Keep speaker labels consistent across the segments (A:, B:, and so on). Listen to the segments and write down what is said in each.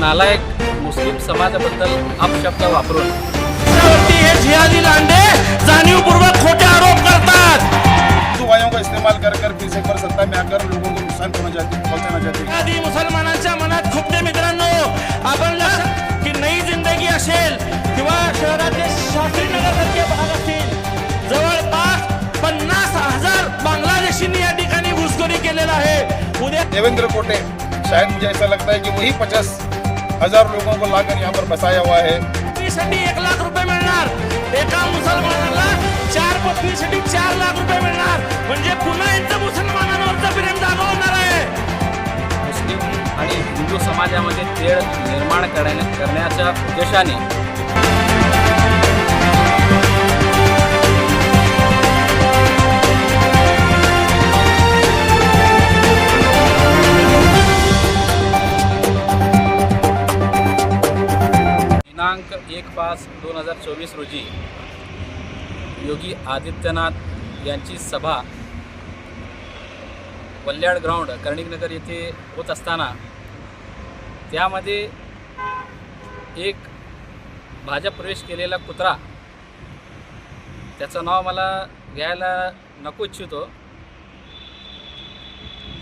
A: नालायक मुस्लिम समाजाबद्दल अपशब्द वापरून
B: हे जिहादी लांडे जाणीवपूर्वक खोटे आरोप करतात।
C: हिंदू भाइयों का इस्तेमाल कर फिर से एक बार सत्ता में आकर लोगों को नुकसान पहुंचाना चाहते हैं।
B: आधी मुसलमानांच्या मनात खुपते मित्रांनो, आपण लक्षात की नई जिंदगी असेल किंवा शहरातले शास्त्रीनगरसारखे भाग असतील, जवळपास 50,000 बांगलादेशींनी या ठिकाणी घुसखोरी केलेला आहे। उद्या
C: देवेंद्र कोटे, शायद मुझे ऐसा लगता है कि वही 50,000 लोगों को लाकर यहाँ पर बसाया हुआ है।
B: पत्नीसाठी 1 लाख रुपये मिळणार, एका मुसलमानाला 4 पत्नीसाठी 4 लाख रुपये मिळणार, म्हणजे पुन्हा यांचं मुसलमानांवरचं प्रेम जागा होणार आहे।
A: मुस्लिम आणि हिंदू समाजामध्ये तेढ निर्माण करण्याच्या उद्देशाने दिनांक 1/5/2024 रोजी योगी आदित्यनाथ यांची सभा वल्याड ग्राउंड कर्णिकनगर येथे होत असताना त्यामध्ये एक भाजप प्रवेश केलेला कुत्रा, त्याचं नाव मला घ्यायला नको इच्छितो,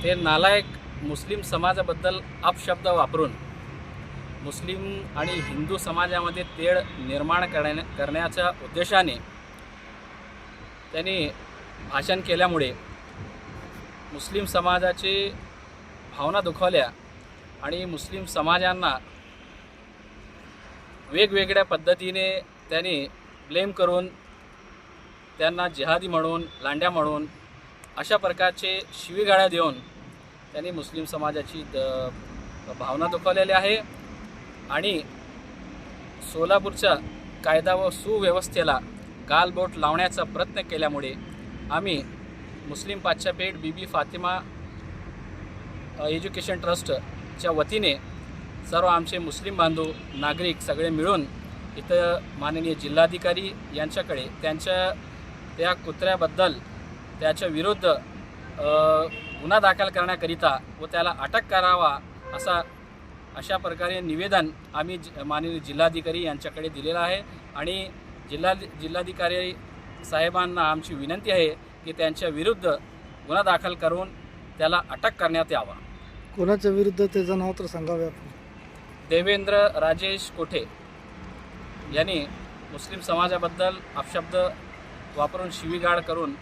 A: ते नालायक मुस्लिम समाजाबद्दल अपशब्द वापरून मुस्लिम आणि हिंदू समाजामध्ये तेढ निर्माण करण्याच्या उद्देशाने त्यांनी भाषण केल्यामुळे मुस्लिम समाजाची भावना दुखावल्या आणि मुस्लिम समाजांना वेगवेगळ्या पद्धतीने त्यांनी ब्लेम करून त्यांना जिहादी म्हणून, लांड्या म्हणून अशा प्रकारचे शिवीगाळ्या देऊन त्यांनी मुस्लिम समाजाची भावना दुखावलेली आहे। आणि सोलापूरच्या कायदा व सुव्यवस्थेला गालबोट लावण्याचा प्रयत्न केल्यामुळे आम्ही मुस्लिम पाच्छापेठ बीबी फातिमा एज्युकेशन ट्रस्टच्या वतीने सर्व आमचे मुस्लिम बांधव नागरिक सगळे मिळून इथं माननीय जिल्हाधिकारी यांच्याकडे त्या कुत्र्याबद्दल त्याच्या विरुद्ध गुन्हा दाखल करण्याकरिता व त्याला अटक करावा अशा प्रकारे निवेदन आम्ही माननीय जिल्हाधिकारी यांच्याकडे दिलेलं आहे। आणि जिल्हाधिकारी साहेबांना आमची विनंती आहे की त्यांच्या विरुद्ध गुन्हा दाखल करून त्याला अटक करण्यात यावा।
D: कोणाच्या विरुद्ध त्याचं नाव तर सांगावे आपण?
A: देवेंद्र राजेश कोठे यांनी मुस्लिम समाजाबद्दल अपशब्द वापरून शिवीगाळ करून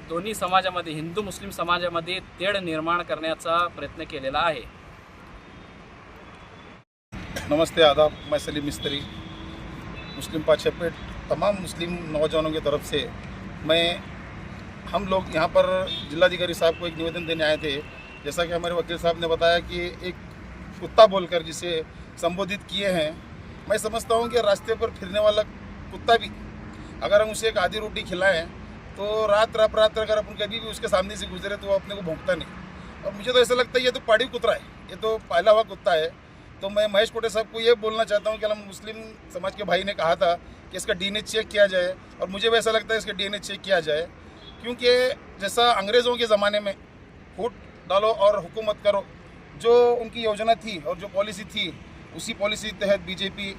A: दोन्ही समाजामध्ये, हिंदू मुस्लिम समाजामध्ये तेढ निर्माण करण्याचा प्रयत्न केलेला आहे।
C: नमस्ते, आदाब। मैं सलीम मिस्त्री, मुस्लिम पाच्छापेठ तमाम मुस्लिम नौजवानों की तरफ से हम लोग यहाँ पर जिलाधिकारी साहब को एक निवेदन देने आए थे। जैसा कि हमारे वकील साहब ने बताया कि एक कुत्ता बोलकर जिसे संबोधित किए हैं, मैं समझता हूँ कि रास्ते पर फिरने वाला कुत्ता भी अगर हम उसे एक आधी रोटी खिलाएं तो रात अगर अपन कभी भी उसके सामने से गुजरे तो वो अपने को भौंकता नहीं। और मुझे तो ऐसा लगता है ये तो पाड़ी कुत्रा है, ये तो पाला हुआ कुत्ता है। तो मैं महेश कोटे साहब को ये बोलना चाहता हूँ कि हम मुस्लिम समाज के भाई ने कहा था कि इसका डीएनए चेक किया जाए, और मुझे भी ऐसा लगता है इसका डीएनए चेक किया जाए, क्योंकि जैसा अंग्रेज़ों के ज़माने में फूट डालो और हुकूमत करो जो उनकी योजना थी और जो पॉलिसी थी, उसी पॉलिसी के तहत बीजेपी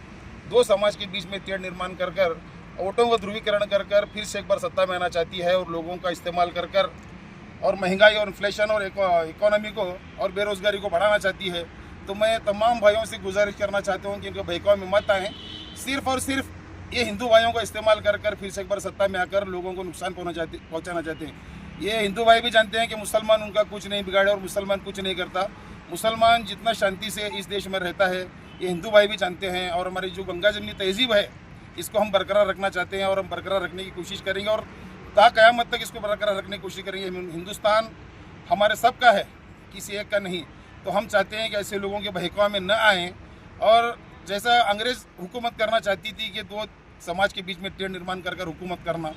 C: दो समाज के बीच में तेढ़ निर्माण कर वोटों का ध्रुवीकरण कर फिर से एक बार सत्ता में आना चाहती है, और लोगों का इस्तेमाल कर और महंगाई और इन्फ्लेशन और इकोनॉमी को और बेरोज़गारी को बढ़ाना चाहती है। तो मैं तमाम भाइयों से गुजारिश करना चाहता हूँ कि इनके बहकावे में मत आएँ। सिर्फ़ और सिर्फ ये हिंदू भाइयों का इस्तेमाल कर फिर से एक बार सत्ता में आकर लोगों को नुकसान पहुँचाना चाहते हैं। ये हिंदू भाई भी जानते हैं कि मुसलमान उनका कुछ नहीं बिगाड़े और मुसलमान कुछ नहीं करता। मुसलमान जितना शांति से इस देश में रहता है ये हिंदू भाई भी जानते हैं। और हमारी जो गंगा जमनी तहजीब है इसको हम बरकरार रखना चाहते हैं, और हम बरकरार रखने की कोशिश करेंगे, और ता क़यामत तक इसको बरकरार रखने की कोशिश करेंगे। हिंदुस्तान हमारे सब का है, किसी एक का नहीं। तो हम चाहते हैं कि ऐसे लोगों के बहकावे में न आएँ, और जैसा अंग्रेज़ हुकूमत करना चाहती थी कि दो समाज के बीच में तेढ़ निर्माण कर हुकूमत करना,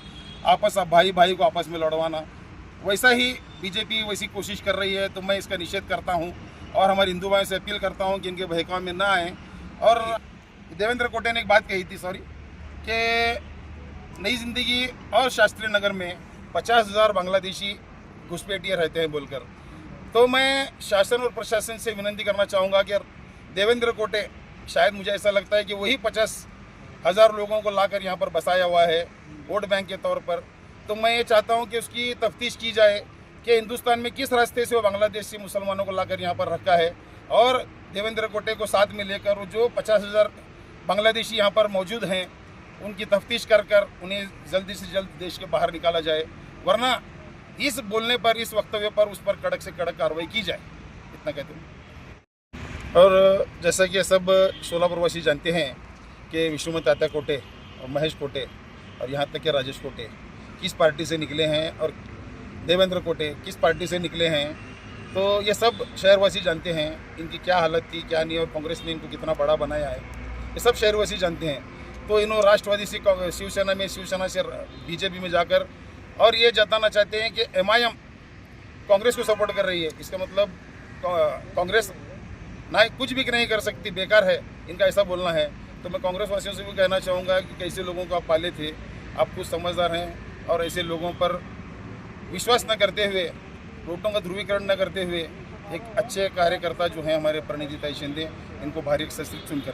C: भाई भाई को आपस में लड़वाना, वैसा ही बीजेपी वैसी कोशिश कर रही है। तो मैं इसका निषेध करता हूँ और हमारे हिंदू भाइयों से अपील करता हूँ कि इनके बहकावे में न आएँ। और देवेंद्र कोटे ने एक बात कही थी कि नई ज़िंदगी और शास्त्री नगर में 50,000 बांग्लादेशी घुसपैठिए रहते हैं बोलकर। तो मैं शासन और प्रशासन से विनती करना चाहूँगा कि देवेंद्र कोटे, शायद मुझे ऐसा लगता है कि वही 50,000 लोगों को लाकर यहाँ पर बसाया हुआ है वोट बैंक के तौर पर। तो मैं ये चाहता हूँ कि उसकी तफ्तीश की जाए कि हिंदुस्तान में किस रास्ते से वो बांग्लादेश से मुसलमानों को लाकर यहाँ पर रखा है, और देवेंद्र कोटे को साथ में लेकर वो जो 50,000 बांग्लादेशी यहाँ पर मौजूद हैं उनकी तफ्तीश कर उन्हें जल्दी से जल्द देश के बाहर निकाला जाए, वरना इस बोलने पर, इस वक्तव्य पर उस पर कड़क से कड़क कार्रवाई की जाए, इतना कहते हैं। और जैसा कि सब शोलापुरवासी जानते हैं कि विष्णुमत तात्या कोटे और महेश कोटे और यहाँ तक कि राजेश कोटे किस पार्टी से निकले हैं और देवेंद्र कोटे किस पार्टी से निकले हैं, तो ये सब शहरवासी जानते हैं इनकी क्या हालत थी, क्या नहीं, और कांग्रेस ने इनको कितना बड़ा बनाया है, ये सब शहरवासी जानते हैं। तो इन्होंने राष्ट्रवादी से शिवसेना में, शिवसेना से बीजेपी में जाकर और ये जताना चाहते हैं कि MIM कांग्रेस को सपोर्ट कर रही है। इसका मतलब कांग्रेस ना कुछ भी नहीं कर सकती, बेकार है, इनका ऐसा बोलना है। तो मैं कांग्रेस वासियों से भी कहना चाहूँगा कि कैसे लोगों को आप पाले थे, आप कुछ समझदार हैं, और ऐसे लोगों पर विश्वास न करते हुए, वोटों का ध्रुवीकरण न करते हुए एक अच्छे कार्यकर्ता जो हैं हमारे प्रणिधिताई शिंदे, इनको भारी सशक्त चुनकर